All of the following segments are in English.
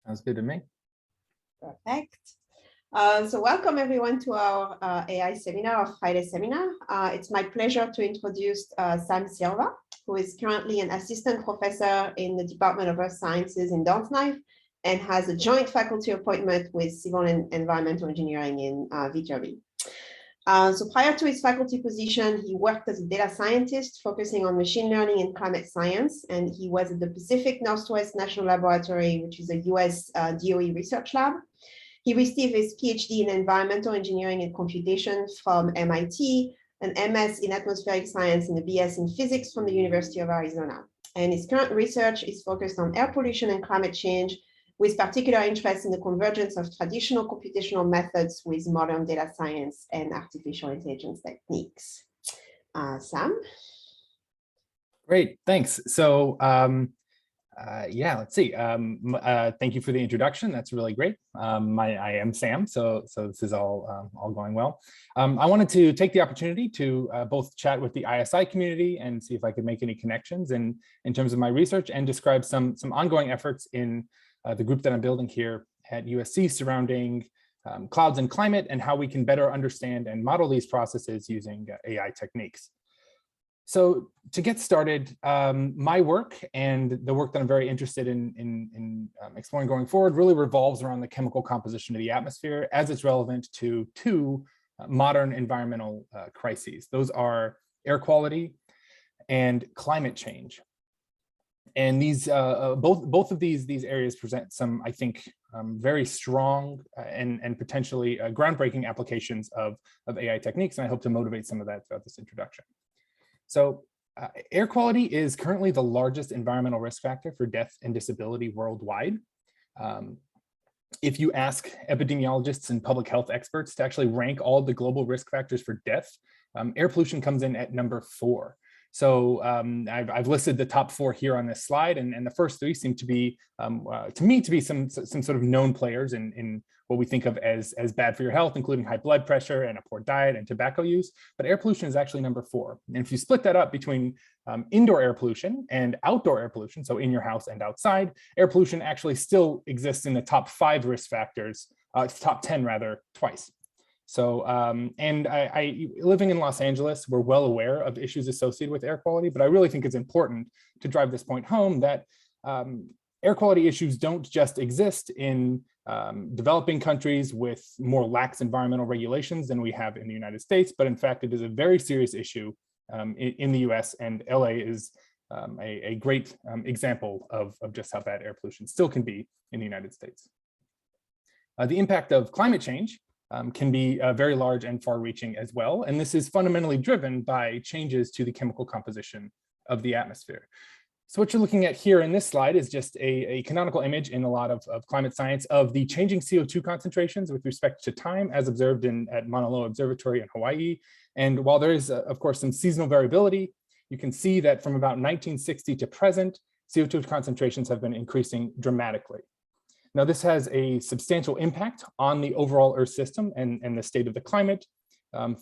Sounds good to me. Perfect. So welcome everyone to our AI seminar, our Friday seminar. It's my pleasure to introduce Sam Silva, who is currently an assistant professor in the Department of Earth Sciences in Dartmouth and has a joint faculty appointment with Civil and Environmental Engineering in Viterbi. So prior to his faculty position, he worked as a data scientist focusing on machine learning and climate science, and he was at the Pacific Northwest National Laboratory, which is a US DOE research lab. He received his PhD in environmental engineering and computation from MIT, an MS in atmospheric science, and a BS in physics from the University of Arizona. And his current research is focused on air pollution and climate change, with particular interest in the convergence of traditional computational methods with modern data science and artificial intelligence techniques. Sam? Great, thanks. So yeah, let's see. Thank you for the introduction. That's really great. I am Sam, so this is all going well. I wanted to take the opportunity to both chat with the ISI community and see if I could make any connections in terms of my research and describe some ongoing efforts in the group that I'm building here at USC surrounding clouds and climate and how we can better understand and model these processes using AI techniques. So to get started, my work and the work that I'm very interested in exploring going forward really revolves around the chemical composition of the atmosphere as it's relevant to two modern environmental crises. Those are air quality and climate change. And these both of these areas present some, I think, very strong and potentially groundbreaking applications of AI techniques. And I hope to motivate some of that throughout this introduction. So air quality is currently the largest environmental risk factor for death and disability worldwide. If you ask epidemiologists and public health experts to actually rank all the global risk factors for death, air pollution comes in at number 4. So I've listed the top 4 here on this slide, and the first 3 seem to be, to me, to be some sort of known players in what we think of as bad for your health, including high blood pressure and a poor diet and tobacco use. But air pollution is actually number 4. And if you split that up between indoor air pollution and outdoor air pollution, so in your house and outside, air pollution actually still exists in the top 5 risk factors, top 10 rather, twice. So, and I living in Los Angeles, we're well aware of issues associated with air quality, but I really think it's important to drive this point home that air quality issues don't just exist in developing countries with more lax environmental regulations than we have in the United States, but in fact, it is a very serious issue in the US, and LA is a great example of just how bad air pollution still can be in the United States. The impact of climate change can be very large and far-reaching as well. And this is fundamentally driven by changes to the chemical composition of the atmosphere. So what you're looking at here in this slide is just a canonical image in a lot of climate science of the changing CO2 concentrations with respect to time as observed at Mauna Loa Observatory in Hawaii. And while there is, of course, some seasonal variability, you can see that from about 1960 to present, CO2 concentrations have been increasing dramatically. Now, this has a substantial impact on the overall Earth system and the state of the climate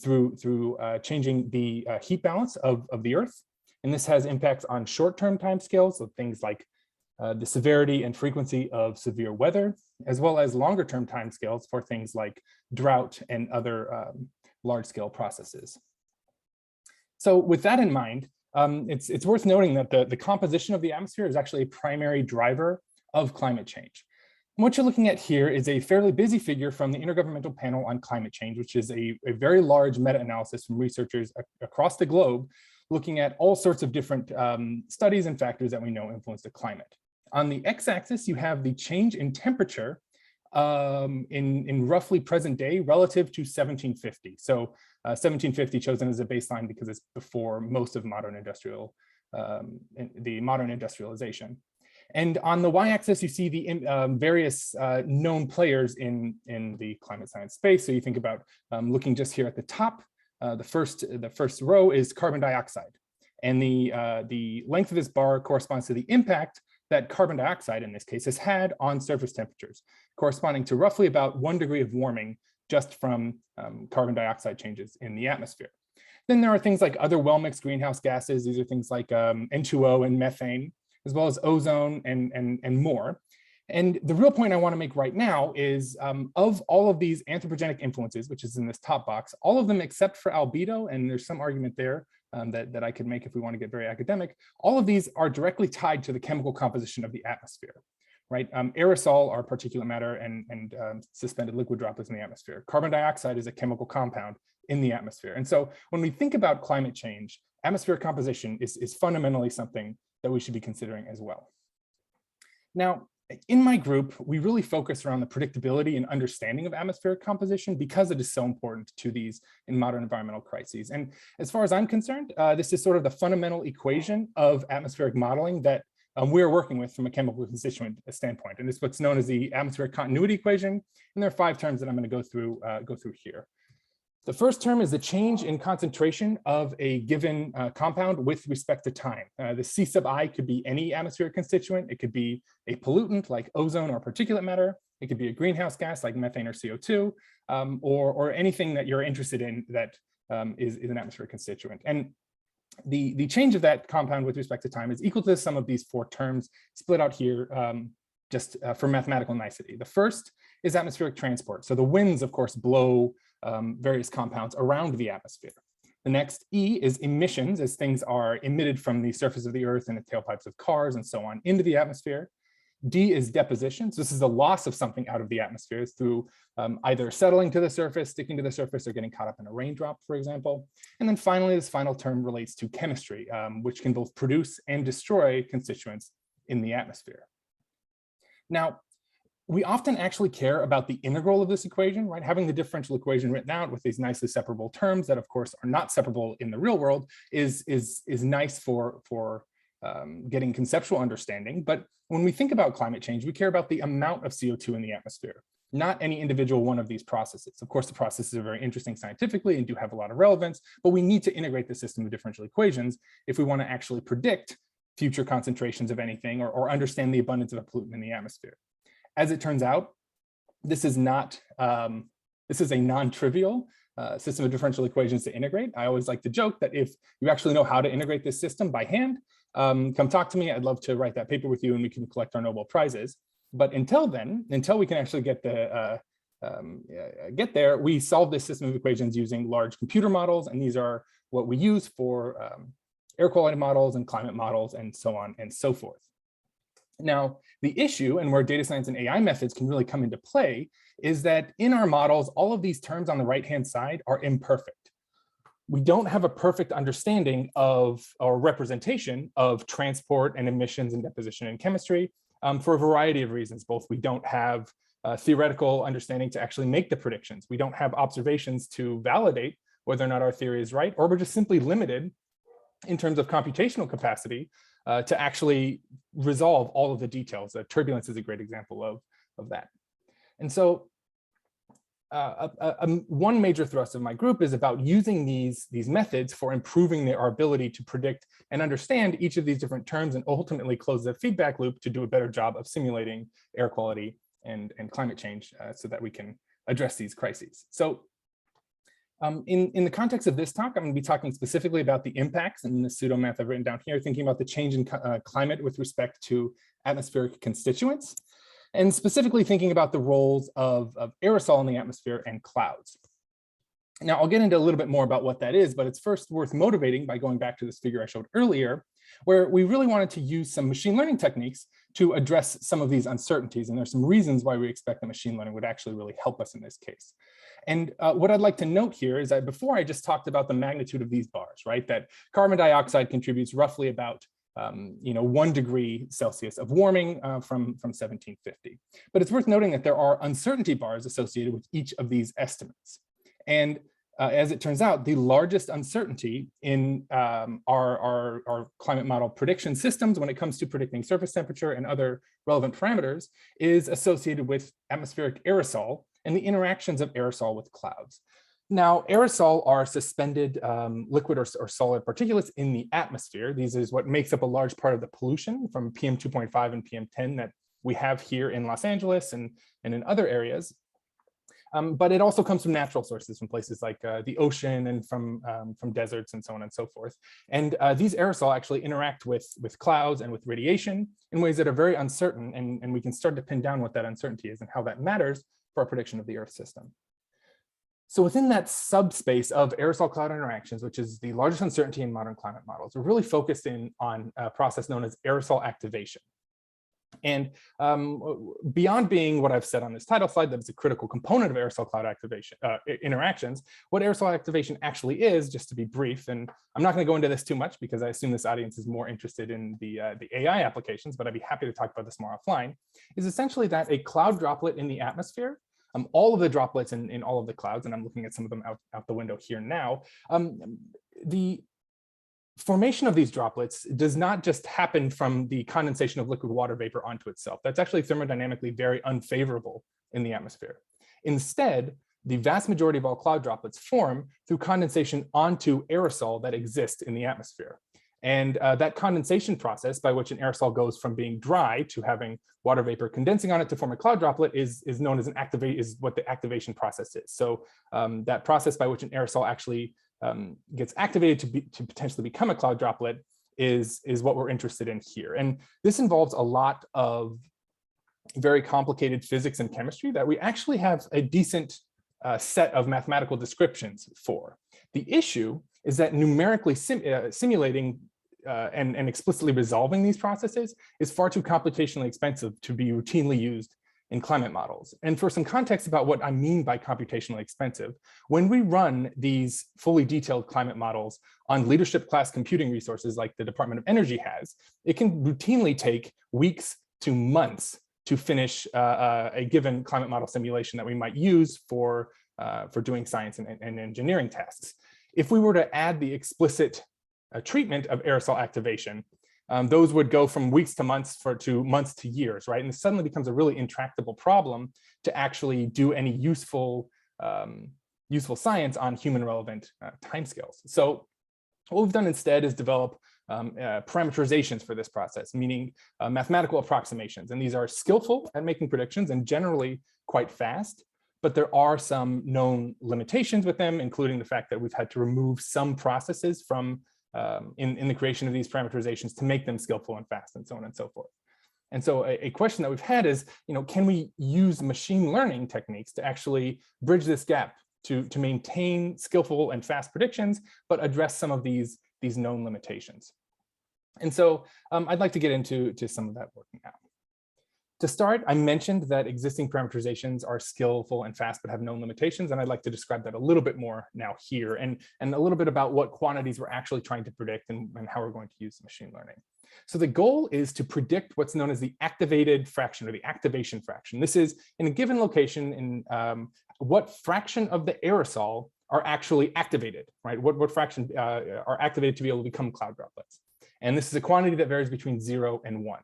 through changing the heat balance of the Earth. And this has impacts on short-term timescales of things like the severity and frequency of severe weather, as well as longer-term timescales for things like drought and other large-scale processes. So with that in mind, it's worth noting that the composition of the atmosphere is actually a primary driver of climate change. And what you're looking at here is a fairly busy figure from the Intergovernmental Panel on Climate Change, which is a very large meta-analysis from researchers across the globe, looking at all sorts of different studies and factors that we know influence the climate. On the x-axis, you have the change in temperature in roughly present day relative to 1750. So 1750 chosen as a baseline because it's before most of modern industrialization. And on the y-axis, you see the various known players in the climate science space. So you think about looking just here at the top, the first row is carbon dioxide. And the length of this bar corresponds to the impact that carbon dioxide, in this case, has had on surface temperatures, corresponding to roughly about 1 degree of warming just from carbon dioxide changes in the atmosphere. Then there are things like other well-mixed greenhouse gases. These are things like N2O and methane, as well as ozone and more. And the real point I want to make right now is of all of these anthropogenic influences, which is in this top box, all of them except for albedo, and there's some argument there that I could make if we want to get very academic, all of these are directly tied to the chemical composition of the atmosphere, right? Aerosol are particulate matter and suspended liquid droplets in the atmosphere. Carbon dioxide is a chemical compound in the atmosphere. And so when we think about climate change, atmospheric composition is fundamentally something that we should be considering as well. Now, in my group, we really focus around the predictability and understanding of atmospheric composition because it is so important to these in modern environmental crises. And as far as I'm concerned, this is sort of the fundamental equation of atmospheric modeling that we're working with from a chemical constituent standpoint. And it's what's known as the atmospheric continuity equation. And there are 5 terms that I'm going to go through here. The first term is the change in concentration of a given compound with respect to time. The C sub I could be any atmospheric constituent. It could be a pollutant like ozone or particulate matter. It could be a greenhouse gas like methane or CO2, or anything that you're interested in that is an atmospheric constituent. And the change of that compound with respect to time is equal to the sum of these 4 terms split out here just for mathematical nicety. The first is atmospheric transport. So the winds, of course, blow various compounds around the atmosphere. The next E is emissions, as things are emitted from the surface of the earth and the tailpipes of cars and so on into the atmosphere. D is deposition. So this is the loss of something out of the atmosphere through either settling to the surface, sticking to the surface, or getting caught up in a raindrop, for example. And then finally, this final term relates to chemistry, which can both produce and destroy constituents in the atmosphere. Now, we often actually care about the integral of this equation, right? Having the differential equation written out with these nicely separable terms that, of course, are not separable in the real world is nice for getting conceptual understanding. But when we think about climate change, we care about the amount of CO2 in the atmosphere, not any individual one of these processes. Of course, the processes are very interesting scientifically and do have a lot of relevance, but we need to integrate the system of differential equations if we want to actually predict future concentrations of anything or understand the abundance of a pollutant in the atmosphere. As it turns out, this is a non-trivial system of differential equations to integrate. I always like to joke that if you actually know how to integrate this system by hand, come talk to me. I'd love to write that paper with you and we can collect our Nobel Prizes. But until then, until we can actually get there, we solve this system of equations using large computer models, and these are what we use for air quality models and climate models and so on and so forth. Now, the issue, and where data science and AI methods can really come into play, is that in our models, all of these terms on the right-hand side are imperfect. We don't have a perfect understanding of or representation of transport and emissions and deposition in chemistry for a variety of reasons. Both we don't have theoretical understanding to actually make the predictions. We don't have observations to validate whether or not our theory is right, or we're just simply limited in terms of computational capacity to actually resolve all of the details. Turbulence is a great example of that. And so one major thrust of my group is about using these methods for improving our ability to predict and understand each of these different terms and ultimately close the feedback loop to do a better job of simulating air quality and climate change so that we can address these crises. So in the context of this talk, I'm going to be talking specifically about the impacts and the pseudo math I've written down here, thinking about the change in climate with respect to atmospheric constituents, and specifically thinking about the roles of aerosol in the atmosphere and clouds. Now, I'll get into a little bit more about what that is, but it's first worth motivating by going back to this figure I showed earlier, where we really wanted to use some machine learning techniques to address some of these uncertainties. And there's some reasons why we expect that machine learning would actually really help us in this case. And what I'd like to note here is that before I just talked about the magnitude of these bars, right? That carbon dioxide contributes roughly about 1 degree Celsius of warming from 1750. But it's worth noting that there are uncertainty bars associated with each of these estimates. And as it turns out, the largest uncertainty in our climate model prediction systems when it comes to predicting surface temperature and other relevant parameters is associated with atmospheric aerosol and the interactions of aerosol with clouds. Now, aerosol are suspended liquid or solid particulates in the atmosphere. These is what makes up a large part of the pollution from PM 2.5 and PM 10 that we have here in Los Angeles and in other areas. but it also comes from natural sources, from places like the ocean and from deserts and so on and so forth. And these aerosol actually interact with clouds and with radiation in ways that are very uncertain, and we can start to pin down what that uncertainty is and how that matters for our prediction of the Earth system. So within that subspace of aerosol cloud interactions, which is the largest uncertainty in modern climate models, we're really focused in on a process known as aerosol activation. And beyond being what I've said on this title slide, that it's a critical component of aerosol cloud activation interactions, what aerosol activation actually is, just to be brief, and I'm not going to go into this too much because I assume this audience is more interested in the AI applications, but I'd be happy to talk about this more offline, is essentially that a cloud droplet in the atmosphere, all of the droplets in all of the clouds, and I'm looking at some of them out the window here now, the formation of these droplets does not just happen from the condensation of liquid water vapor onto itself. That's actually thermodynamically very unfavorable in the atmosphere. Instead, the vast majority of all cloud droplets form through condensation onto aerosol that exist in the atmosphere. And that condensation process by which an aerosol goes from being dry to having water vapor condensing on it to form a cloud droplet is known as what the activation process is. So that process by which an aerosol actually gets activated to potentially become a cloud droplet is what we're interested in here. And this involves a lot of very complicated physics and chemistry that we actually have a decent set of mathematical descriptions for. The issue is that numerically simulating and explicitly resolving these processes is far too computationally expensive to be routinely used in climate models. And for some context about what I mean by computationally expensive, when we run these fully detailed climate models on leadership class computing resources like the Department of Energy has, it can routinely take weeks to months to finish a given climate model simulation that we might use for doing science and engineering tasks. If we were to add the explicit treatment of aerosol activation, those would go from weeks to months to months to years, right? And it suddenly becomes a really intractable problem to actually do any useful science on human relevant timescales. So what we've done instead is develop parameterizations for this process, meaning mathematical approximations. And these are skillful at making predictions and generally quite fast, but there are some known limitations with them, including the fact that we've had to remove some processes from in the creation of these parameterizations to make them skillful and fast and so on and so forth. And so a question that we've had is, can we use machine learning techniques to actually bridge this gap to maintain skillful and fast predictions, but address some of these known limitations? And so I'd like to get into some of that work now. To start, I mentioned that existing parameterizations are skillful and fast, but have known limitations. And I'd like to describe that a little bit more now here and a little bit about what quantities we're actually trying to predict and how we're going to use machine learning. So the goal is to predict what's known as the activated fraction or the activation fraction. This is in a given location in what fraction of the aerosol are actually activated, right? What fraction are activated to be able to become cloud droplets. And this is a quantity that varies between 0 and 1.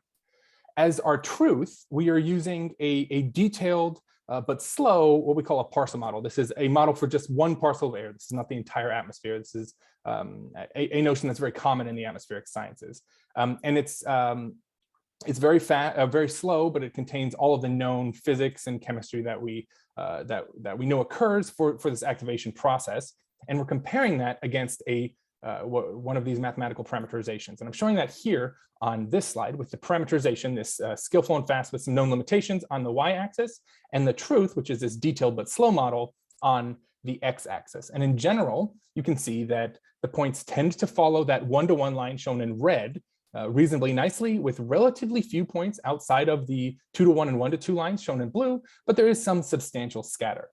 As our truth, we are using a detailed but slow, what we call a parcel model. This is a model for just one parcel of air. This is not the entire atmosphere. This is a notion that's very common in the atmospheric sciences. And it's very very slow, but it contains all of the known physics and chemistry that we know occurs for this activation process. And we're comparing that against one of these mathematical parameterizations. And I'm showing that here on this slide with the parameterization, this skillful and fast with some known limitations on the y-axis, and the truth, which is this detailed but slow model, on the x-axis. And in general, you can see that the points tend to follow that 1-to-1 line shown in red reasonably nicely, with relatively few points outside of the 2-to-1 and 1-to-2 lines shown in blue, but there is some substantial scatter.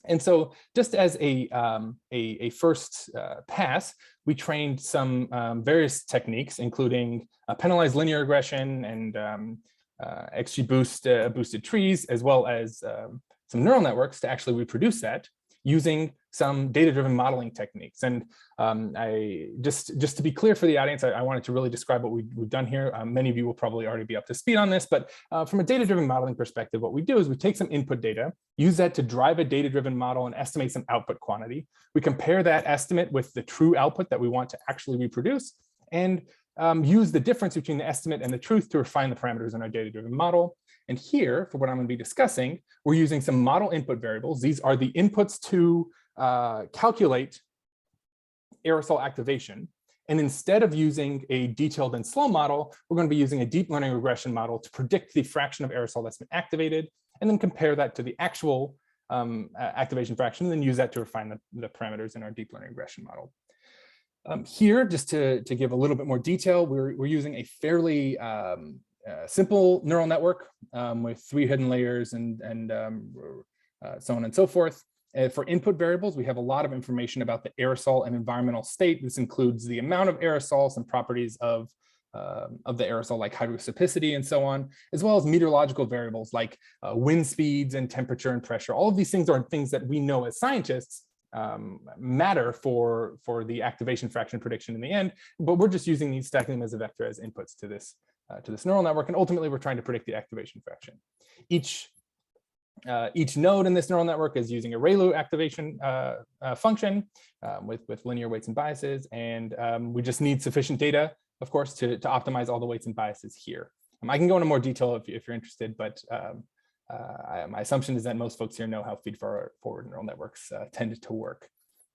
And so just as a first pass, we trained some various techniques, including penalized linear regression and XGBoost boosted trees, as well as some neural networks to actually reproduce that using some data-driven modeling techniques. And just to be clear for the audience, I wanted to really describe what we've done here. Many of you will probably already be up to speed on this, but from a data-driven modeling perspective, what we do is we take some input data, use that to drive a data-driven model and estimate some output quantity. We compare that estimate with the true output that we want to actually reproduce, and use the difference between the estimate and the truth to refine the parameters in our data-driven model. And here, for what I'm going to be discussing, we're using some model input variables. These are the inputs to calculate aerosol activation. And instead of using a detailed and slow model, we're going to be using a deep learning regression model to predict the fraction of aerosol that's been activated, and then compare that to the actual activation fraction, and then use that to refine the parameters in our deep learning regression model. Here, just to give a little bit more detail, we're using a fairly simple neural network with 3 hidden layers and so on and so forth. For input variables, we have a lot of information about the aerosol and environmental state. This includes the amount of aerosol, some properties of the aerosol like hygroscopicity and so on, as well as meteorological variables like wind speeds and temperature and pressure. All of these things are things that we know as scientists matter for the activation fraction prediction in the end, but we're just using these, stacking them as a vector as inputs to this neural network, and ultimately we're trying to predict the activation fraction. Each node in this neural network is using a ReLU activation function with linear weights and biases, and we just need sufficient data, of course, to optimize all the weights and biases here. I can go into more detail if you're interested, but my assumption is that most folks here know how feed-forward neural networks tend to work.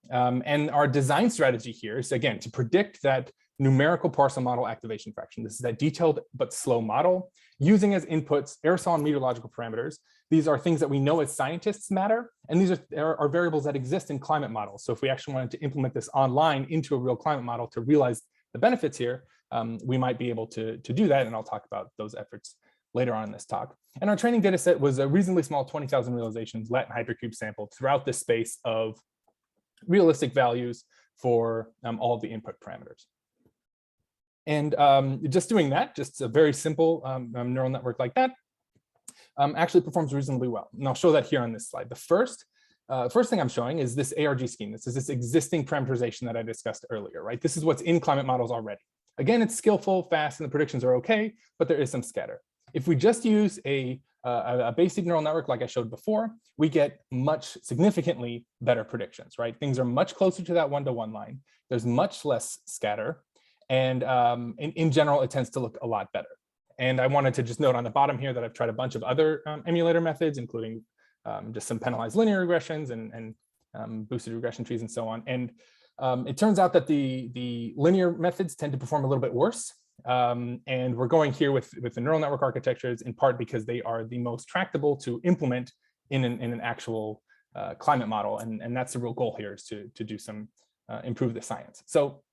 And our design strategy here is, again, to predict that numerical parcel model activation fraction. This is that detailed but slow model, using as inputs aerosol and meteorological parameters. These are things that we know as scientists matter, and these are variables that exist in climate models. So if we actually wanted to implement this online into a real climate model to realize the benefits here, we might be able to do that, and I'll talk about those efforts later on in this talk. And our training data set was a reasonably small 20,000 realizations, Latin hypercube sampled throughout the space of realistic values for all of the input parameters. And just doing that, just a very simple neural network like that, actually performs reasonably well. And I'll show that here on this slide. The first thing I'm showing is this ARG scheme. This is this existing parameterization that I discussed earlier, right? This is what's in climate models already. Again, it's skillful, fast, and the predictions are okay, but there is some scatter. If we just use a basic neural network like I showed before, we get significantly better predictions, right? Things are much closer to that one-to-one line. There's much less scatter. And in general, it tends to look a lot better. And I wanted to just note on the bottom here that I've tried a bunch of other emulator methods, including just some penalized linear regressions and boosted regression trees and so on. And it turns out that the linear methods tend to perform a little bit worse. And we're going here with the neural network architectures in part because they are the most tractable to implement in an actual climate model. And that's the real goal here, is to do some improve the science. So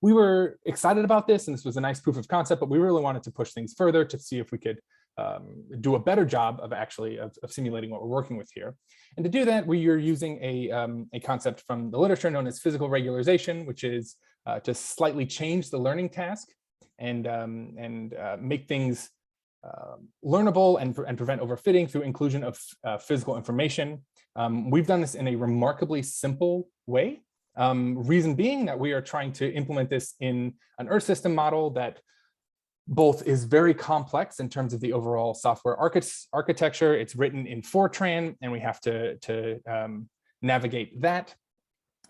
we were excited about this, and this was a nice proof of concept, but we really wanted to push things further to see if we could do a better job of actually of simulating what we're working with here. And to do that, we are using a concept from the literature known as physical regularization, which is to slightly change the learning task and make things learnable and prevent overfitting through inclusion of physical information. We've done this in a remarkably simple way. Reason being that we are trying to implement this in an Earth system model that both is very complex in terms of the overall software architecture. It's written in Fortran, and we have to navigate that,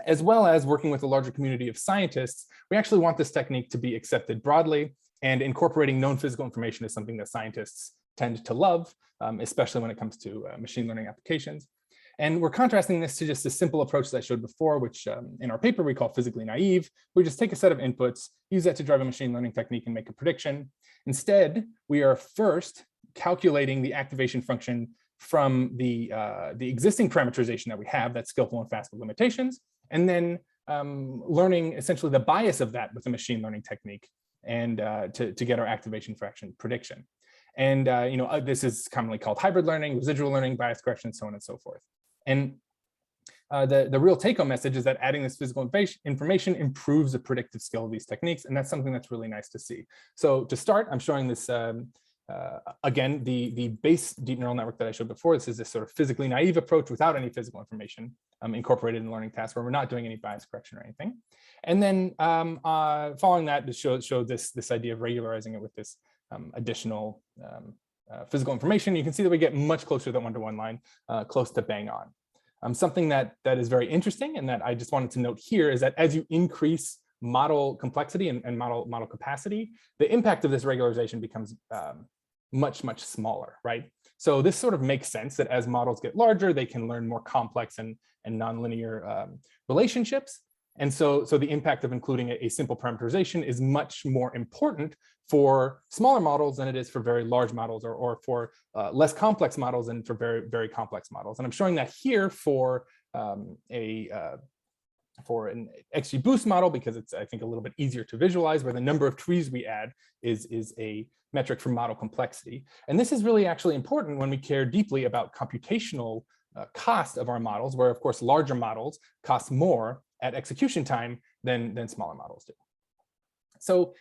as well as working with a larger community of scientists. We actually want this technique to be accepted broadly, and incorporating known physical information is something that scientists tend to love, especially when it comes to machine learning applications. And we're contrasting this to just a simple approach that I showed before, which in our paper we call physically naive. We just take a set of inputs, use that to drive a machine learning technique and make a prediction. Instead, we are first calculating the activation function from the existing parameterization that we have, that's skillful and fast with limitations, and then learning essentially the bias of that with a machine learning technique, and to get our activation fraction prediction. And this is commonly called hybrid learning, residual learning, bias correction, so on and so forth. And the real take-home message is that adding this physical information improves the predictive skill of these techniques, and that's something that's really nice to see. So to start, I'm showing this, again, the base deep neural network that I showed before. This is this sort of physically naive approach without any physical information incorporated in the learning task, where we're not doing any bias correction or anything. And then following that, to show this idea of regularizing it with this additional physical information, you can see that we get much closer to that one-to-one line, close to bang on. Something that is very interesting and that I just wanted to note here is that as you increase model complexity and model capacity, the impact of this regularization becomes much, much smaller, right? So this sort of makes sense that as models get larger, they can learn more complex and nonlinear relationships. And so the impact of including a simple parameterization is much more important for smaller models than it is for very large models, or for less complex models than for very, very complex models. And I'm showing that here for an XGBoost model, because it's, I think, a little bit easier to visualize, where the number of trees we add is a metric for model complexity. And this is really actually important when we care deeply about computational cost of our models, where, of course, larger models cost more at execution time than smaller models do. So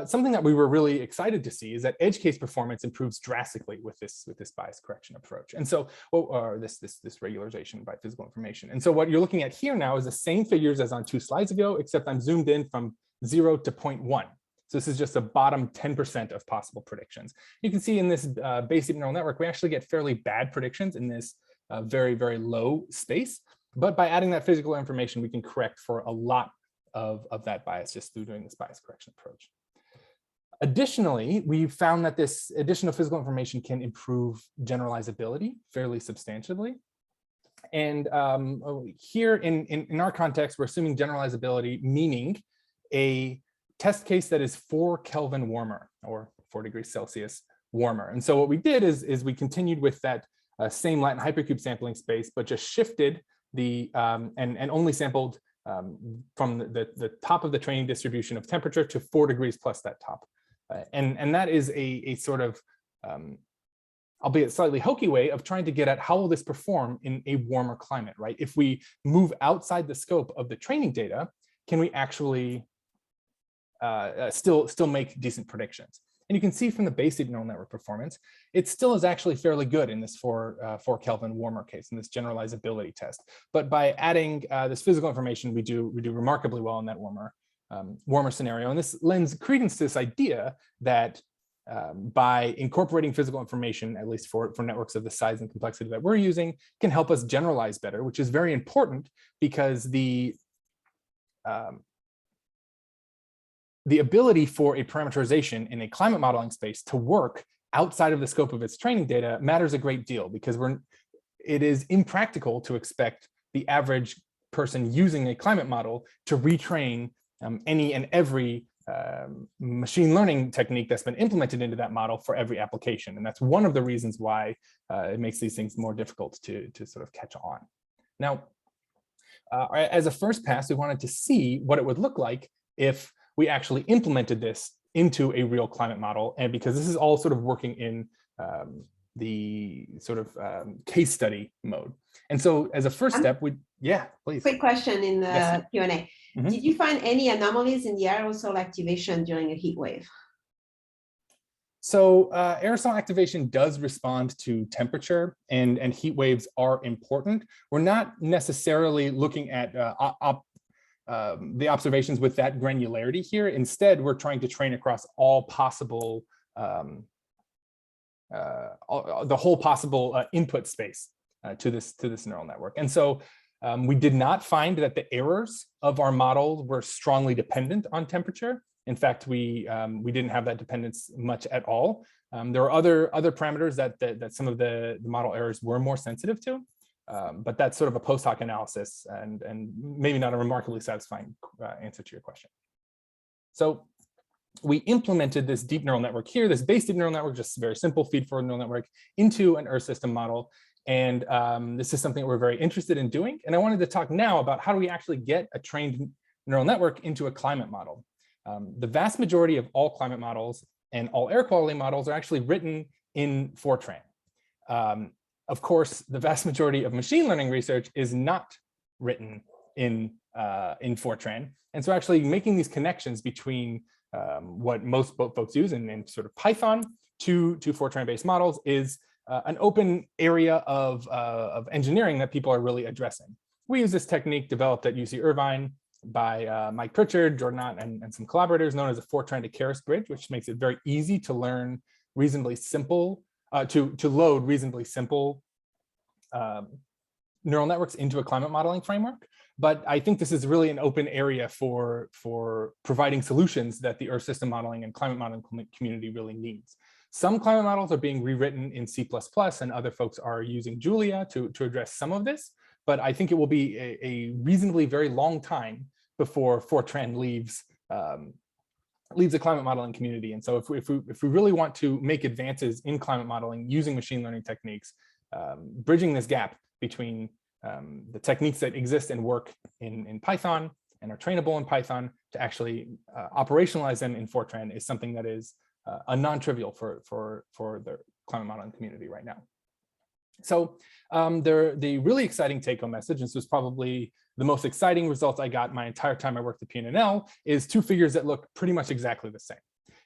something that we were really excited to see is that edge case performance improves drastically with this bias correction approach. And so, this regularization by physical information. And so what you're looking at here now is the same figures as on 2 slides ago, except I'm zoomed in from 0 to 0.1. So this is just the bottom 10% of possible predictions. You can see in this base deep neural network, we actually get fairly bad predictions in this very, very low space. But by adding that physical information, we can correct for a lot of that bias just through doing this bias correction approach. Additionally, we found that this additional physical information can improve generalizability fairly substantially. And here in our context, we're assuming generalizability, meaning a test case that is 4 Kelvin warmer, or 4 degrees Celsius warmer. And so what we did is we continued with that same Latin hypercube sampling space, but just shifted the and only sampled from the top of the training distribution of temperature to 4 degrees plus that top. And that is a sort of, albeit slightly hokey way of trying to get at how will this perform in a warmer climate, right? If we move outside the scope of the training data, can we actually still make decent predictions? And you can see from the base deep neural network performance, it still is actually fairly good in this 4 Kelvin warmer case, in this generalizability test. But by adding this physical information, we do remarkably well in that warmer scenario. And this lends credence to this idea that by incorporating physical information, at least for networks of the size and complexity that we're using, can help us generalize better, which is very important because the ability for a parameterization in a climate modeling space to work outside of the scope of its training data matters a great deal, because it is impractical to expect the average person using a climate model to retrain any and every machine learning technique that's been implemented into that model for every application. And that's one of the reasons why it makes these things more difficult to sort of catch on. Now, as a first pass, we wanted to see what it would look like if we actually implemented this into a real climate model. And because this is all sort of working in the sort of case study mode. And so as a first step, yeah, please. Quick question in the Q&A. Mm-hmm. Did you find any anomalies in the aerosol activation during a heat wave? So aerosol activation does respond to temperature, and heat waves are important. We're not necessarily looking at the observations with that granularity here. Instead, we're trying to train across all possible, the whole possible input space to this neural network. And so we did not find that the errors of our model were strongly dependent on temperature. In fact, we didn't have that dependence much at all. There are other parameters that some of the model errors were more sensitive to. But that's sort of a post hoc analysis and maybe not a remarkably satisfying answer to your question. So we implemented this deep neural network here, this base deep neural network, just very simple feed-forward neural network, into an Earth system model. And this is something we're very interested in doing. And I wanted to talk now about how do we actually get a trained neural network into a climate model. The vast majority of all climate models and all air quality models are actually written in Fortran. Of course, the vast majority of machine learning research is not written in Fortran. And so actually making these connections between what most folks use in sort of Python to Fortran-based models is an open area of engineering that people are really addressing. We use this technique developed at UC Irvine by Mike Pritchard, Jordan Ott, and some collaborators, known as a Fortran to Keras bridge, which makes it very easy to learn reasonably simple to load reasonably simple neural networks into a climate modeling framework. But I think this is really an open area for providing solutions that the Earth system modeling and climate modeling community really needs. Some climate models are being rewritten in C++, and other folks are using Julia to address some of this. But I think it will be a reasonably very long time before Fortran leaves the climate modeling community. And so if we really want to make advances in climate modeling using machine learning techniques, bridging this gap between the techniques that exist and work in Python and are trainable in Python to actually operationalize them in Fortran is something that is a non-trivial for the climate modeling community right now. So the really exciting take-home message, and this was probably the most exciting results I got my entire time I worked at PNNL, is two figures that look pretty much exactly the same.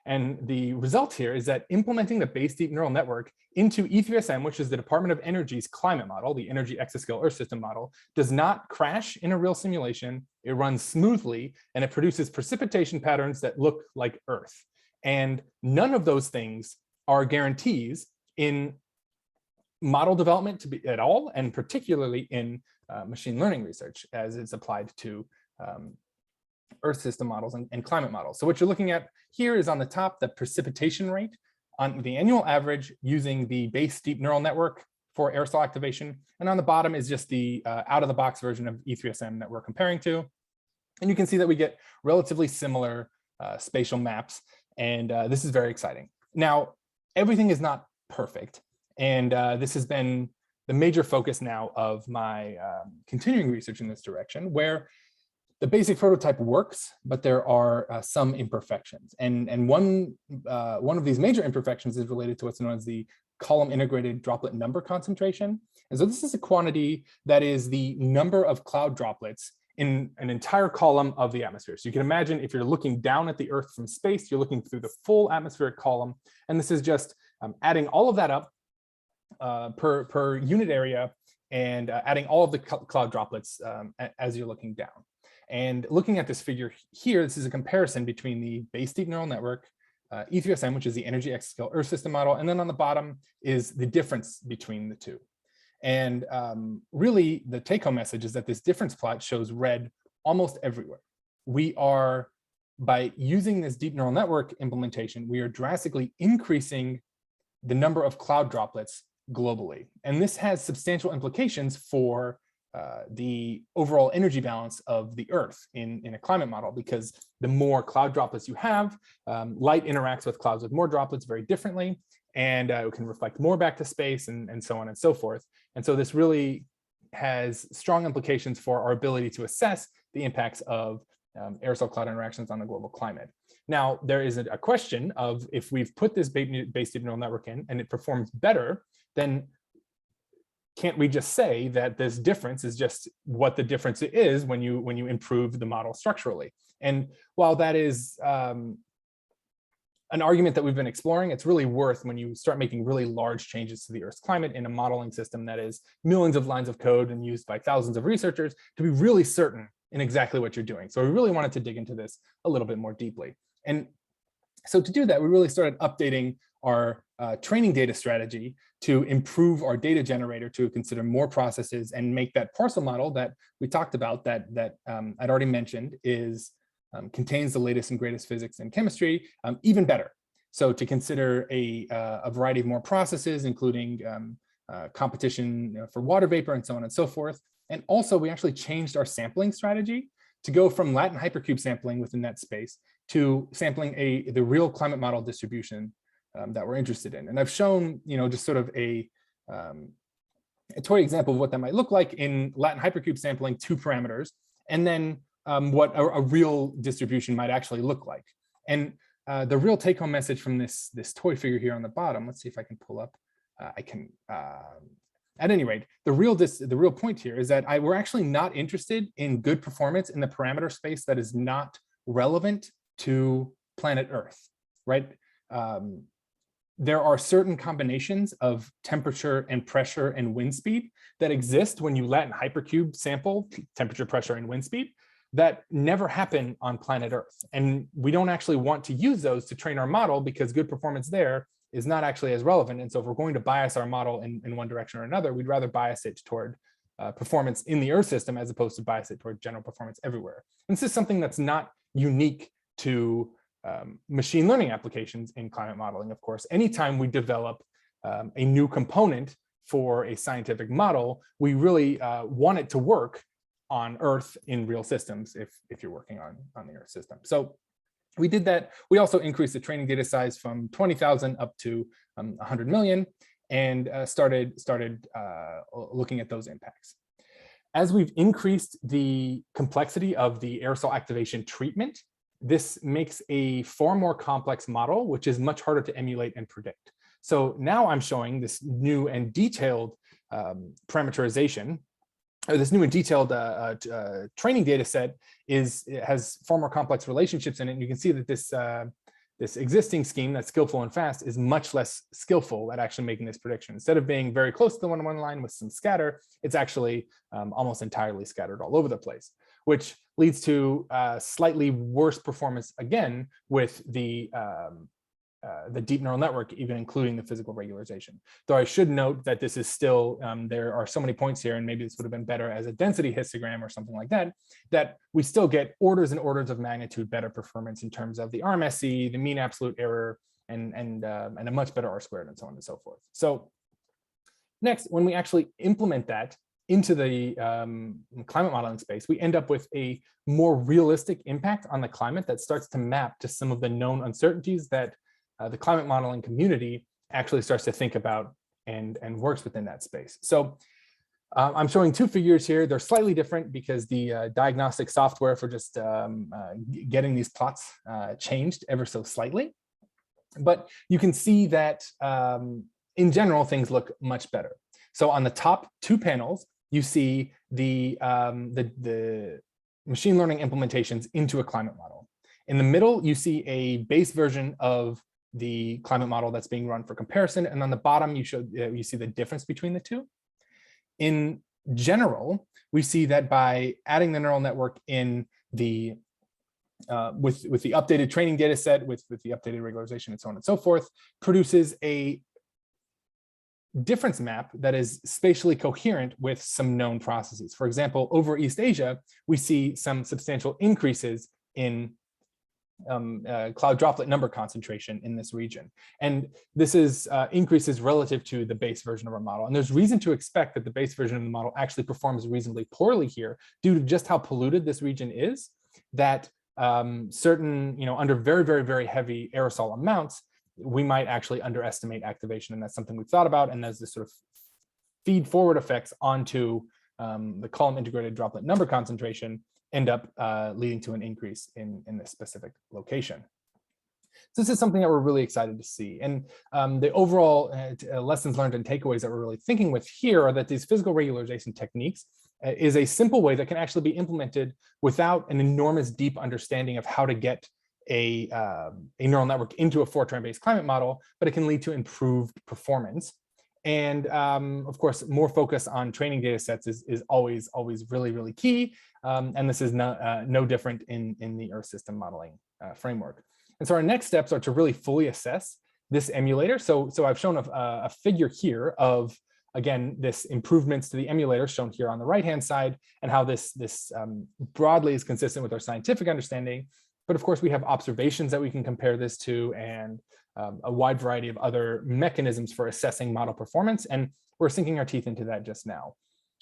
And the result here is that implementing the base deep neural network into E3SM, which is the Department of Energy's climate model, the Energy Exascale Earth System model, does not crash in a real simulation. It runs smoothly, and it produces precipitation patterns that look like Earth. And none of those things are guarantees in model development at all, and particularly in machine learning research as it's applied to Earth system models and climate models. So what you're looking at here is on the top, the precipitation rate on the annual average using the base deep neural network for aerosol activation. And on the bottom is just the out-of-the-box version of E3SM that we're comparing to. And you can see that we get relatively similar spatial maps. And this is very exciting. Now, everything is not perfect. And this has been the major focus now of my continuing research in this direction, where the basic prototype works, but there are some imperfections. And one of these major imperfections is related to what's known as the column integrated droplet number concentration. And so this is a quantity that is the number of cloud droplets in an entire column of the atmosphere. So you can imagine if you're looking down at the Earth from space, you're looking through the full atmospheric column. And this is just adding all of that up per unit area and adding all of the cloud droplets as you're looking down. And looking at this figure here, this is a comparison between the base deep neural network, E3SM, which is the Energy Exascale Earth System model, and then on the bottom is the difference between the two. And really, the take-home message is that this difference plot shows red almost everywhere. We are, by using this deep neural network implementation, we are drastically increasing the number of cloud droplets globally. And this has substantial implications for the overall energy balance of the Earth in a climate model, because the more cloud droplets you have, light interacts with clouds with more droplets very differently, and it can reflect more back to space and so on and so forth. And so this really has strong implications for our ability to assess the impacts of aerosol cloud interactions on the global climate. Now, there is a question of if we've put this base deep neural network in and it performs better, then can't we just say that this difference is just what the difference is when you improve the model structurally? And while that is an argument that we've been exploring, it's really worth when you start making really large changes to the Earth's climate in a modeling system that is millions of lines of code and used by thousands of researchers to be really certain in exactly what you're doing. So we really wanted to dig into this a little bit more deeply. And so to do that, we really started updating our training data strategy to improve our data generator to consider more processes and make that parcel model that we talked about that I'd already mentioned contains the latest and greatest physics and chemistry even better. So to consider a variety of more processes, including competition for water vapor and so on and so forth. And also we actually changed our sampling strategy to go from Latin hypercube sampling within that space to sampling the real climate model distribution that we're interested in. And I've shown, just sort of a toy example of what that might look like in Latin hypercube sampling 2 parameters, and then what a real distribution might actually look like. And the real take-home message from this toy figure here on the bottom, let's see if I can pull up, at any rate, the real point here is that we're actually not interested in good performance in the parameter space that is not relevant to planet Earth, right? There are certain combinations of temperature and pressure and wind speed that exist when you Latin hypercube sample temperature, pressure, and wind speed that never happen on planet Earth. And we don't actually want to use those to train our model because good performance there is not actually as relevant. And so if we're going to bias our model in one direction or another, we'd rather bias it toward performance in the Earth system as opposed to bias it toward general performance everywhere. And this is something that's not unique to machine learning applications in climate modeling, of course. Anytime we develop a new component for a scientific model, we really want it to work on Earth in real systems if you're working on the Earth system. So we did that. We also increased the training data size from 20,000 up to 100 million and started looking at those impacts. As we've increased the complexity of the aerosol activation treatment, this makes a far more complex model, which is much harder to emulate and predict. So now I'm showing this new and detailed parameterization, or this new and detailed training data set has far more complex relationships in it. And you can see that this existing scheme that's skillful and fast is much less skillful at actually making this prediction. Instead of being very close to the one-to-one line with some scatter, it's actually almost entirely scattered all over the place, which leads to slightly worse performance again with the deep neural network, even including the physical regularization. Though I should note that this is still, there are so many points here, and maybe this would have been better as a density histogram or something like that, that we still get orders and orders of magnitude better performance in terms of the RMSE, the mean absolute error, and a much better R squared, and so on and so forth. So next, when we actually implement that into the climate modeling space, we end up with a more realistic impact on the climate that starts to map to some of the known uncertainties that the climate modeling community actually starts to think about and works within that space. So I'm showing two figures here. They're slightly different because the diagnostic software for just getting these plots changed ever so slightly. But you can see that in general, things look much better. So on the top two panels, you see the machine learning implementations into a climate model. In the middle, you see a base version of the climate model that's being run for comparison. And on the bottom, you see the difference between the two. In general, we see that by adding the neural network in the with the updated training data set, with the updated regularization and so on and so forth, produces a difference map that is spatially coherent with some known processes. For example, over East Asia, we see some substantial increases in cloud droplet number concentration in this region. And this is increases relative to the base version of our model. And there's reason to expect that the base version of the model actually performs reasonably poorly here due to just how polluted this region is, that certain, under very, very, very heavy aerosol amounts, we might actually underestimate activation. And that's something we've thought about. And there's this sort of feed forward effects onto the column integrated droplet number concentration end up leading to an increase in this specific location. So this is something that we're really excited to see. And the overall lessons learned and takeaways that we're really thinking with here are that these physical regularization techniques is a simple way that can actually be implemented without an enormous deep understanding of how to get a neural network into a Fortran-based climate model, but it can lead to improved performance. And of course, more focus on training data sets is always really, really key. And this is no different in the Earth system modeling framework. And so our next steps are to really fully assess this emulator. So I've shown a figure here of, again, this improvements to the emulator shown here on the right-hand side, and how this broadly is consistent with our scientific understanding. But of course, we have observations that we can compare this to, and a wide variety of other mechanisms for assessing model performance. And we're sinking our teeth into that just now.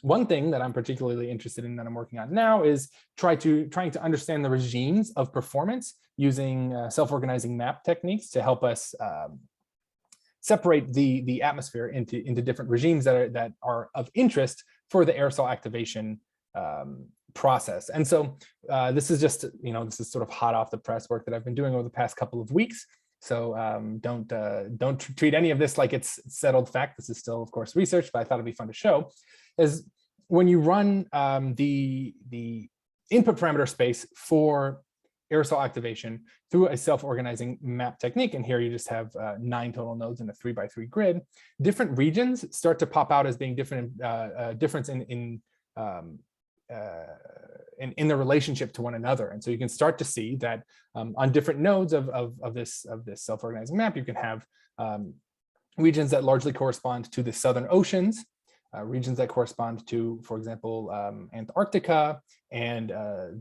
One thing that I'm particularly interested in that I'm working on now is trying to understand the regimes of performance using self-organizing map techniques to help us separate the atmosphere into different regimes that are of interest for the aerosol activation process. And so this is just, this is sort of hot off the press work that I've been doing over the past couple of weeks. So don't treat any of this like it's settled fact. This is still, of course, research, but I thought it'd be fun to show. Is when you run the input parameter space for aerosol activation through a self-organizing map technique, and here you just have 9 total nodes in a 3x3 grid, different regions start to pop out as being different difference in the relationship to one another. And so you can start to see that on different nodes of this self-organizing map, you can have regions that largely correspond to the southern oceans, regions that correspond to, for example, Antarctica and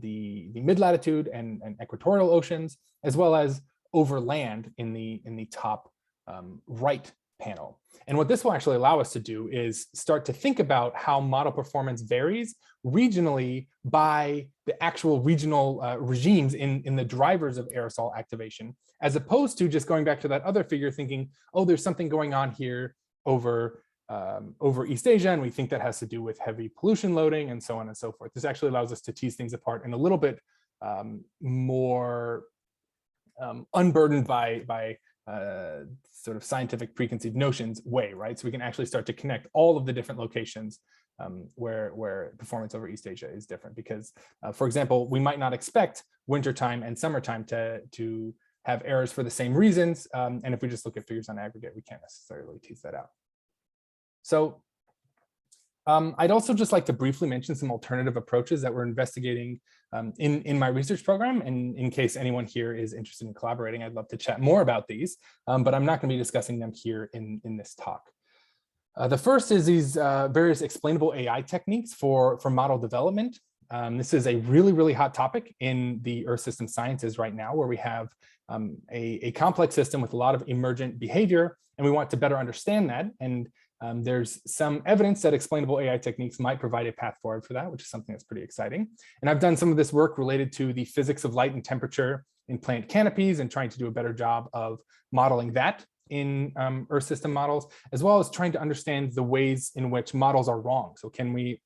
the mid-latitude and equatorial oceans, as well as over land in the top right panel. And what this will actually allow us to do is start to think about how model performance varies regionally by the actual regional regimes in the drivers of aerosol activation, as opposed to just going back to that other figure thinking, oh, there's something going on here over East Asia, and we think that has to do with heavy pollution loading and so on and so forth. This actually allows us to tease things apart in a little bit more unburdened by sort of scientific preconceived notions way, right? So we can actually start to connect all of the different locations where performance over East Asia is different. Because, for example, we might not expect wintertime and summertime to have errors for the same reasons. And if we just look at figures on aggregate, we can't necessarily tease that out. So I'd also just like to briefly mention some alternative approaches that we're investigating in my research program. And in case anyone here is interested in collaborating, I'd love to chat more about these, but I'm not going to be discussing them here in this talk. The first is these various explainable AI techniques for model development. This is a really hot topic in the Earth system sciences right now, where we have a complex system with a lot of emergent behavior, and we want to better understand that. And there's some evidence that explainable AI techniques might provide a path forward for that, which is something that's pretty exciting. And I've done some of this work related to the physics of light and temperature in plant canopies and trying to do a better job of modeling that in Earth system models, as well as trying to understand the ways in which models are wrong. So can we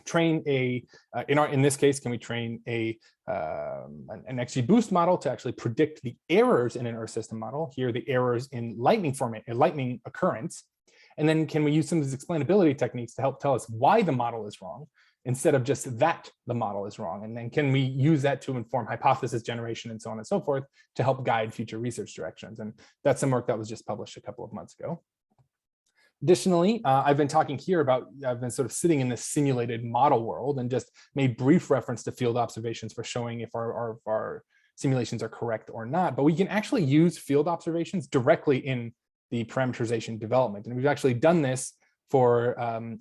train in this case, can we train an XGBoost model to actually predict the errors in an Earth system model? Here, the errors in lightning occurrence. And then can we use some of these explainability techniques to help tell us why the model is wrong, instead of just that the model is wrong? And then can we use that to inform hypothesis generation and so on and so forth to help guide future research directions? And that's some work that was just published a couple of months ago. Additionally, I've been talking here about, I've been sort of sitting in this simulated model world and just made brief reference to field observations for showing if our simulations are correct or not. But we can actually use field observations directly in the parameterization development. And we've actually done this for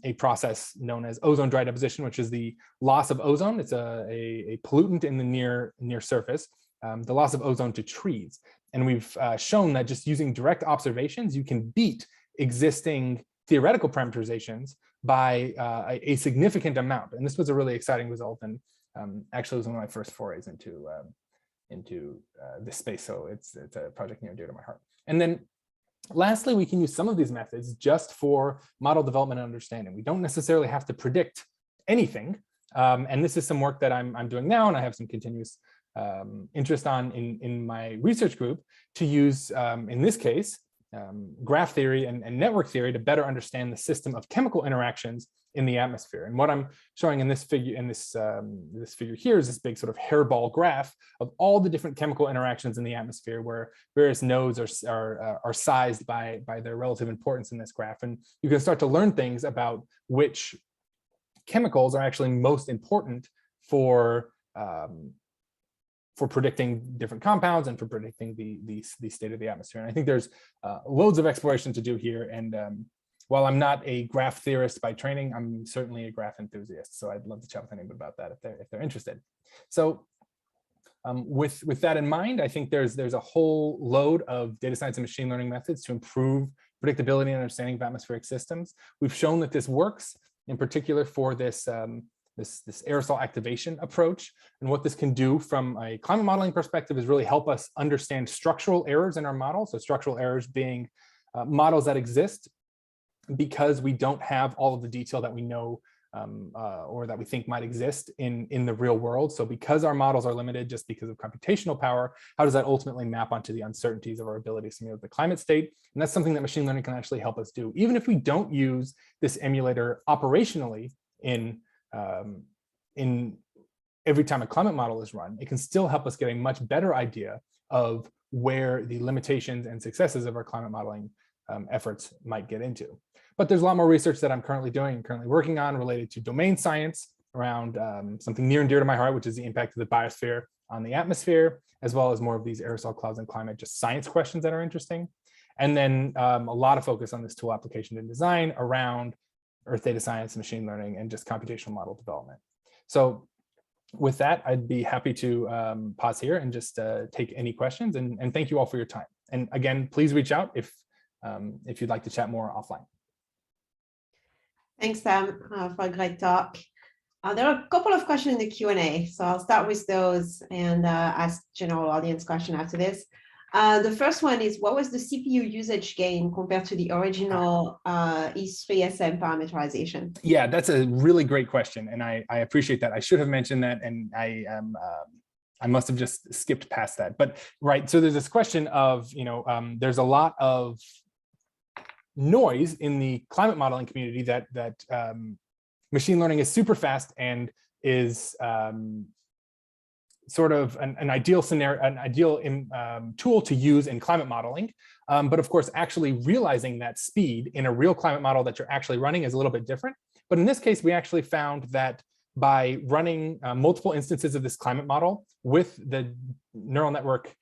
a process known as ozone dry deposition, which is the loss of ozone. It's a pollutant in the near surface, the loss of ozone to trees. And we've shown that just using direct observations, you can beat existing theoretical parameterizations by a significant amount. And this was a really exciting result. And actually, it was one of my first forays into this space. So it's a project near and dear to my heart. And then lastly, we can use some of these methods just for model development and understanding. We don't necessarily have to predict anything. And this is some work that I'm doing now, and I have some continuous interest on in my research group to use, in this case, graph theory and network theory to better understand the system of chemical interactions in the atmosphere. And what I'm showing in this figure, this figure here, is this big sort of hairball graph of all the different chemical interactions in the atmosphere, where various nodes are sized by their relative importance in this graph. And you can start to learn things about which chemicals are actually most important for predicting different compounds and for predicting the state of the atmosphere. And I think there's loads of exploration to do here. And while I'm not a graph theorist by training, I'm certainly a graph enthusiast. So I'd love to chat with anyone about that if they're interested. So with that in mind, I think there's a whole load of data science and machine learning methods to improve predictability and understanding of atmospheric systems. We've shown that this works, in particular for this aerosol activation approach. And what this can do from a climate modeling perspective is really help us understand structural errors in our model. So structural errors being models that exist because we don't have all of the detail that we know or that we think might exist in the real world. So because our models are limited just because of computational power, how does that ultimately map onto the uncertainties of our ability to simulate the climate state? And that's something that machine learning can actually help us do. Even if we don't use this emulator operationally in every time a climate model is run, it can still help us get a much better idea of where the limitations and successes of our climate modeling efforts might get into. But there's a lot more research that I'm currently doing and currently working on related to domain science around something near and dear to my heart, which is the impact of the biosphere on the atmosphere, as well as more of these aerosol clouds and climate, just science questions that are interesting. And then a lot of focus on this tool application and design around Earth data science, machine learning, and just computational model development. So with that, I'd be happy to pause here and just take any questions. And thank you all for your time. And again, please reach out if you'd like to chat more offline. Thanks, Sam, for a great talk. There are a couple of questions in the Q&A, so I'll start with those and ask general audience question after this. The first one is, what was the CPU usage gain compared to the original E3SM parameterization? Yeah, that's a really great question, and I appreciate that. I should have mentioned that, and I must have just skipped past that. But right, so there's this question of, there's a lot of noise in the climate modeling community that machine learning is super fast and is sort of an ideal scenario, an ideal tool to use in climate modeling. But of course, actually realizing that speed in a real climate model that you're actually running is a little bit different. But in this case, we actually found that by running multiple instances of this climate model with the neural network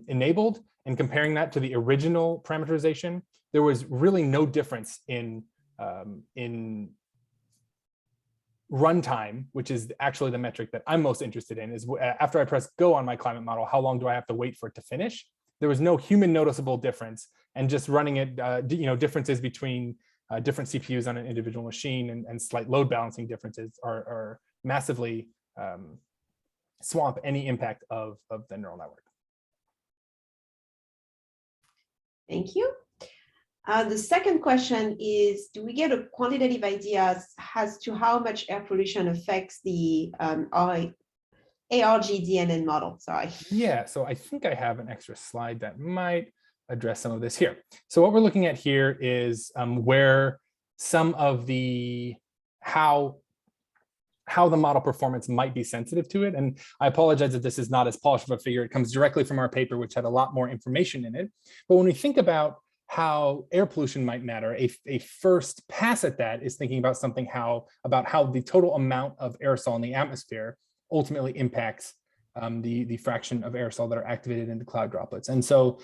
enabled and comparing that to the original parameterization, there was really no difference in runtime, which is actually the metric that I'm most interested in, is after I press go on my climate model, how long do I have to wait for it to finish? There was no human noticeable difference, and just running it, differences between different CPUs on an individual machine and slight load balancing differences are massively swamp any impact of the neural network. Thank you. The second question is, do we get a quantitative idea as to how much air pollution affects the ARGDNN model? Sorry. Yeah, so I think I have an extra slide that might address some of this here. So what we're looking at here is where some of how the model performance might be sensitive to it. And I apologize if this is not as polished of a figure. It comes directly from our paper, which had a lot more information in it. But when we think about how air pollution might matter, a first pass at that is thinking about about how the total amount of aerosol in the atmosphere ultimately impacts the fraction of aerosol that are activated into cloud droplets. And so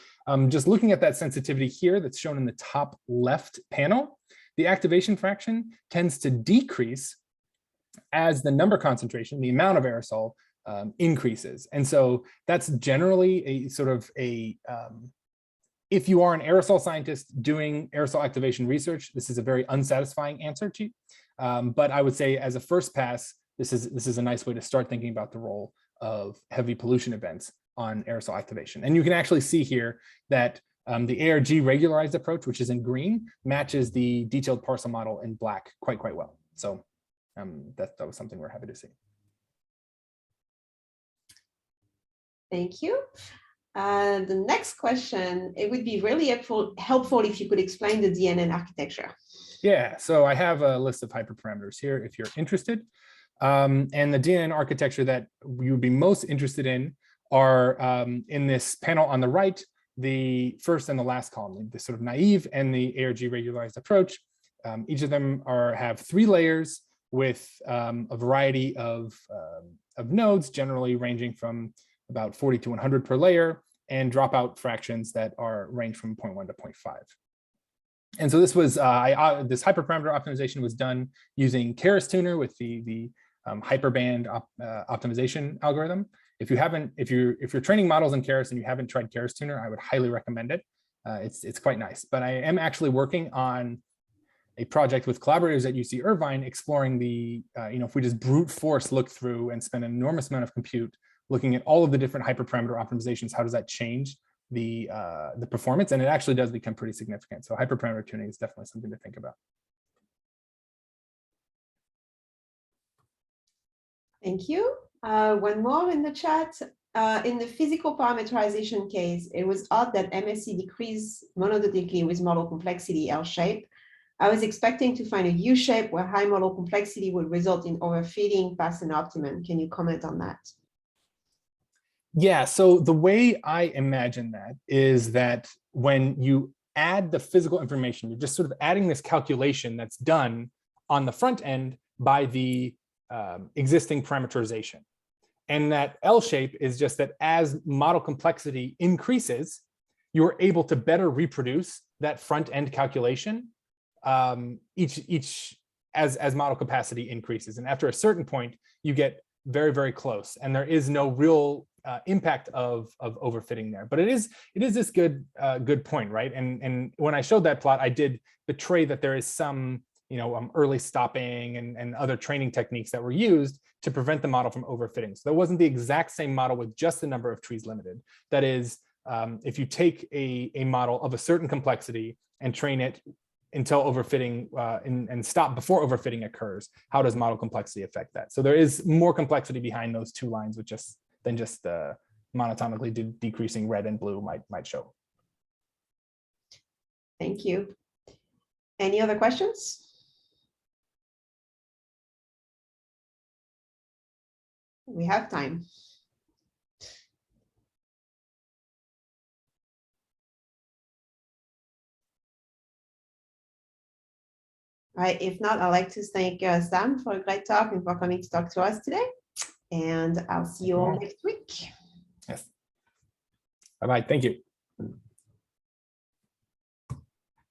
just looking at that sensitivity here that's shown in the top left panel, the activation fraction tends to decrease as the number concentration, the amount of aerosol, increases. And so that's generally a sort of if you are an aerosol scientist doing aerosol activation research, this is a very unsatisfying answer to you. But I would say as a first pass, this is a nice way to start thinking about the role of heavy pollution events on aerosol activation. And you can actually see here that the ARG regularized approach, which is in green, matches the detailed parcel model in black quite well. So that was something we're happy to see. Thank you. The next question, it would be really helpful if you could explain the DNN architecture. Yeah, so I have a list of hyperparameters here if you're interested. And the DNN architecture that you would be most interested in are in this panel on the right, the first and the last column, the sort of naive and the ARG regularized approach. Each of them have 3 layers with a variety of nodes, generally ranging from about 40 to 100 per layer, and dropout fractions that range from 0.1 to 0.5. And so this was this hyperparameter optimization was done using Keras tuner with the hyperband optimization algorithm. If you're training models in Keras and you haven't tried Keras tuner, I would highly recommend it. It's quite nice. But I am actually working on a project with collaborators at UC Irvine exploring if we just brute force look through and spend an enormous amount of compute looking at all of the different hyperparameter optimizations, how does that change the performance? And it actually does become pretty significant. So hyperparameter tuning is definitely something to think about. Thank you. One more in the chat. In the physical parameterization case, it was odd that MSE decreased monodictically with model complexity L shape. I was expecting to find a U shape where high model complexity would result in overfitting past an optimum. Can you comment on that? Yeah, so the way I imagine that is that when you add the physical information, you're just sort of adding this calculation that's done on the front end by the existing parameterization. And that L shape is just that as model complexity increases, you're able to better reproduce that front end calculation as model capacity increases. And after a certain point, you get very, very close, and there is no real impact of overfitting there. But it is this good point, right? And when I showed that plot, I did betray that there is some early stopping and other training techniques that were used to prevent the model from overfitting. So that wasn't the exact same model with just the number of trees limited. That is, if you take a model of a certain complexity and train it until overfitting and stop before overfitting occurs, how does model complexity affect that? So there is more complexity behind those two lines than just monotonically decreasing red and blue might show. Thank you. Any other questions? We have time. All right, if not, I'd like to thank Sam for a great talk and for coming to talk to us today. And I'll see you all next week. Yes. Bye-bye. Thank you.